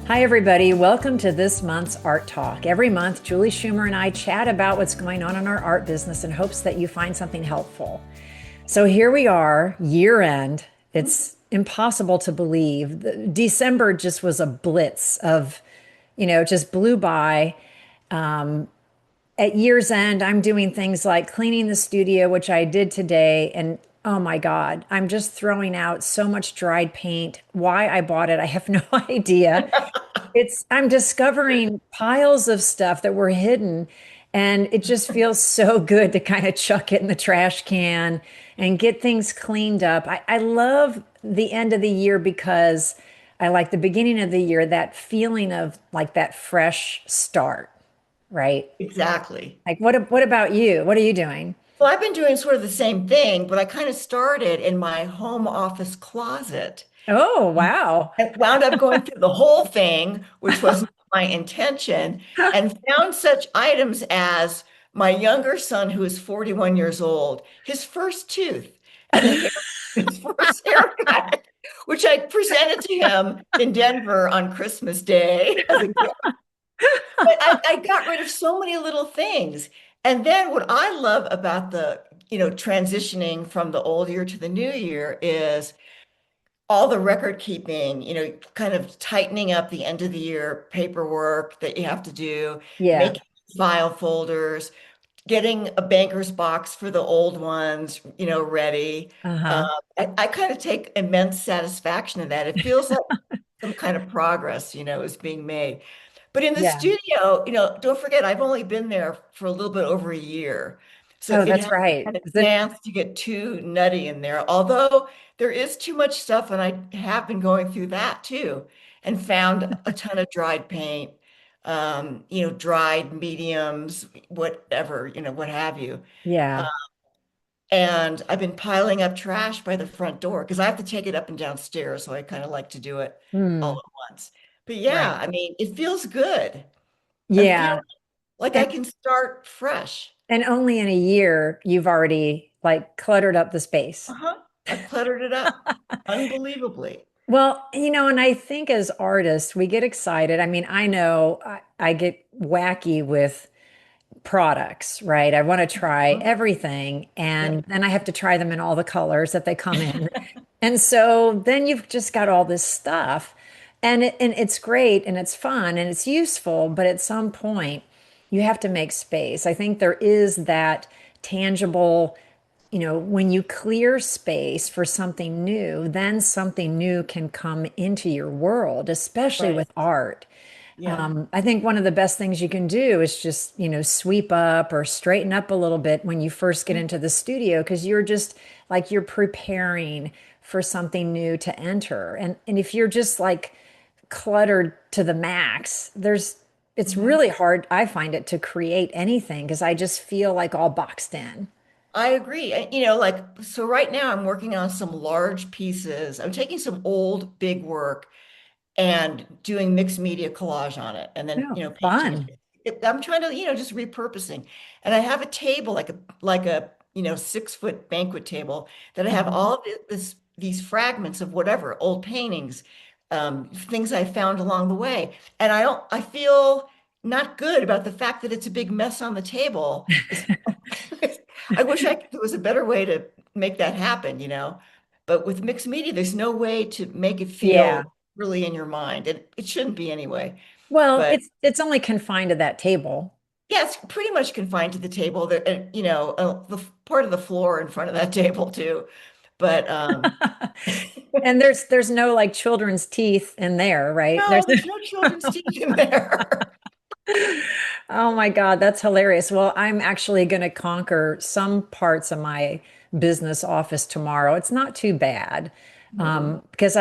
Hi, everybody. Welcome to this month's Art Talk. Every month, Julie Schumer and I chat about what's going on in our art business in hopes that you find something helpful. So here we are, year end. It's impossible to believe. December just was a blitz of, just blew by. At year's end, I'm doing things like cleaning the studio, which I did today. And oh my God, I'm just throwing out so much dried paint. Why I bought it, I have no idea. I'm discovering piles of stuff that were hidden, and it just feels so good to kind of chuck it in the trash can and get things cleaned up. I love the end of the year because I like the beginning of the year, that feeling of like that fresh start, right? Exactly. Like what about you? What are you doing? Well, I've been doing sort of the same thing, but I kind of started in my home office closet. Oh, wow. I wound up going through the whole thing, which wasn't my intention, and found such items as my younger son, who is 41 years old, his first tooth and the hair, his first haircut, which I presented to him in Denver on Christmas Day as a gift. But I got rid of so many little things. And then what I love about transitioning from the old year to the new year is all the record keeping, kind of tightening up the end of the year paperwork that you have to do, Yeah. making file folders, getting a banker's box for the old ones, ready. Um, Uh-huh. I kind of take immense satisfaction in that. It feels like some kind of progress, is being made. But in the Yeah. studio, don't forget, I've only been there for a little bit over a year. So Oh, it that's hasn't right. had a Is it? chance to get too nutty in there. Although there is too much stuff, and I have been going through that too, and found a ton of dried paint, dried mediums, whatever, what have you. Uh, Yeah. and I've been piling up trash by the front door because I have to take it up and downstairs. So I kind of like to do it all Hmm. at once. But yeah, Right. I mean, it feels good. I'm feeling Yeah. like I And can start fresh. and only in a year you've already like cluttered up the space. Uh-huh. I've cluttered it up unbelievably. Well, and I think as artists, we get excited. I mean, I know I get wacky with products, right? I want to try Mhm. everything, Yep. and then I have to try them in all the colors that they come in. And so then you've just got all this stuff, and it's great and it's fun and it's useful, but at some point you have to make space. I think there is that tangible, when you clear space for something new, then something new can come into your world, especially Right. with art. Yeah. I think one of the best things you can do is just, sweep up or straighten up a little bit when you first get into the studio because you're just like you're preparing for something new to enter. And if you're just like cluttered to the max, it's Mhm. really hard, I find it, to create anything because I just feel like all boxed in. I agree. And, so right now I'm working on some large pieces. I'm taking some old big work and doing mixed media collage on it and then, Oh, painting fun. it. I'm trying to, just repurposing. And I have a table like a 6-foot banquet table that I have Mhm. all of these fragments of whatever, old paintings, things I found along the way. And I feel not good about the fact that it's a big mess on the table. I wish there was a better way to make that happen. But with mixed media, there's no way to make it Yeah. feel really in your mind. It shouldn't be anyway. Well, But it's only confined to that table. yeah, it's pretty much confined to the table that, the part of the floor in front of that table too. But And there's no like children's teeth in there, right? no, there's no children's teeth in there. Oh my God, that's hilarious. Well, I'm actually going to conquer some parts of my business office tomorrow. It's not too bad. Because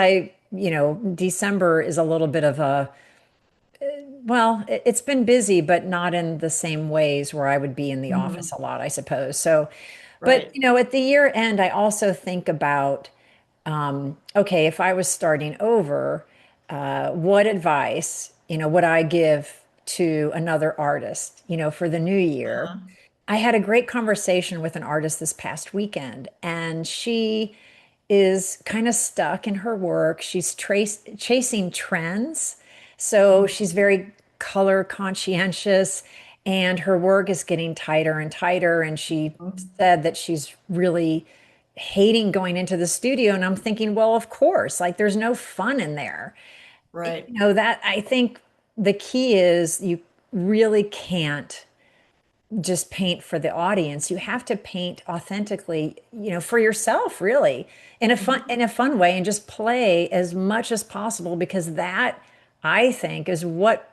December is a little bit of well, it's been busy, but not in the same ways where I would be in the office Mhm. a lot, I suppose. So, but Right. at the year end, I also think about, okay, if I was starting over, what advice, would I give to another artist, for the new year? Uh-huh. I had a great conversation with an artist this past weekend, and she is kind of stuck in her work. She's chasing trends So she's very color conscientious, and her work is getting tighter and tighter. And she Mhm. said that she's really hating going into the studio. And I'm thinking, well, of course, like there's no fun in there. Right. That I think the key is you really can't just paint for the audience. You have to paint authentically, for yourself, really, Mhm. in a fun way, and just play as much as possible, because that, I think, is what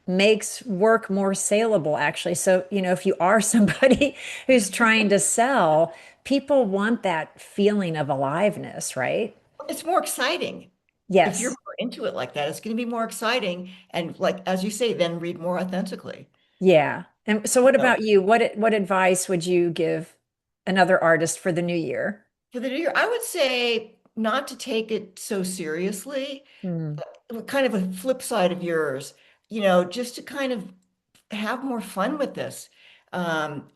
makes work more saleable, actually. So, if you are somebody who's trying to sell, people want that feeling of aliveness, right? It's more exciting. If you're Yes. more into it like that, it's going to be more exciting. And like, as you say, then read more authentically. Yeah. And so what So about you? What advice would you give another artist for the new year? for the new year, I would say not to take it so seriously. Hmm. Kind of a flip side of yours, just to kind of have more fun with this.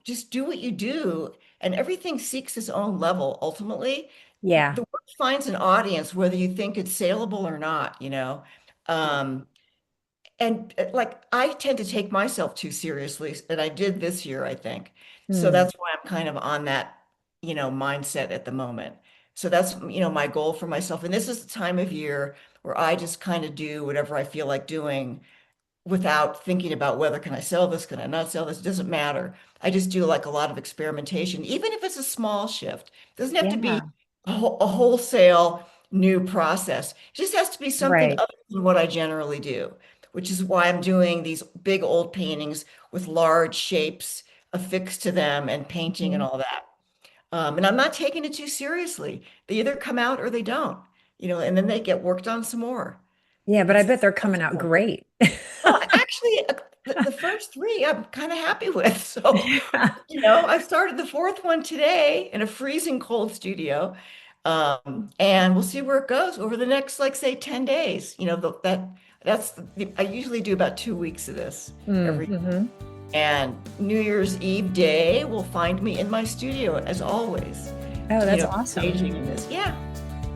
Just do what you do, and everything seeks its own level ultimately. Yeah. The work finds an audience whether you think it's saleable or not. Um, and like I tend to take myself too seriously, and I did this year, I think. So Hmm. that's why I'm kind of on that mindset at the moment. So that's my goal for myself. And this is the time of year where I just kind of do whatever I feel like doing without thinking about whether can I sell this, can I not sell this, it doesn't matter. I just do like a lot of experimentation, even if it's a small shift. It doesn't have to be Yeah. a wholesale new process. It just has to be something Right. other than what I generally do, which is why I'm doing these big old paintings with large shapes affixed to them and painting and Mhm. all that. And I'm not taking it too seriously. They either come out or they don't, and then they get worked on some more. Yeah, but I It's bet they're that's coming out cool. great. Well, actually, the first three I'm kind of happy with. So, Yeah. I started the fourth one today in a freezing cold studio. And we'll see where it goes over the next, like, say, 10 days. I usually do about 2 weeks of this every, Mm-hmm. and New Year's Eve day will find me in my studio as always, Oh, that's awesome. staging in this. Yeah,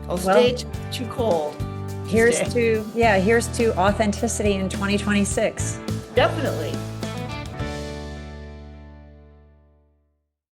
I'll Well, stage too cold to stay. here's to authenticity in 2026. Definitely.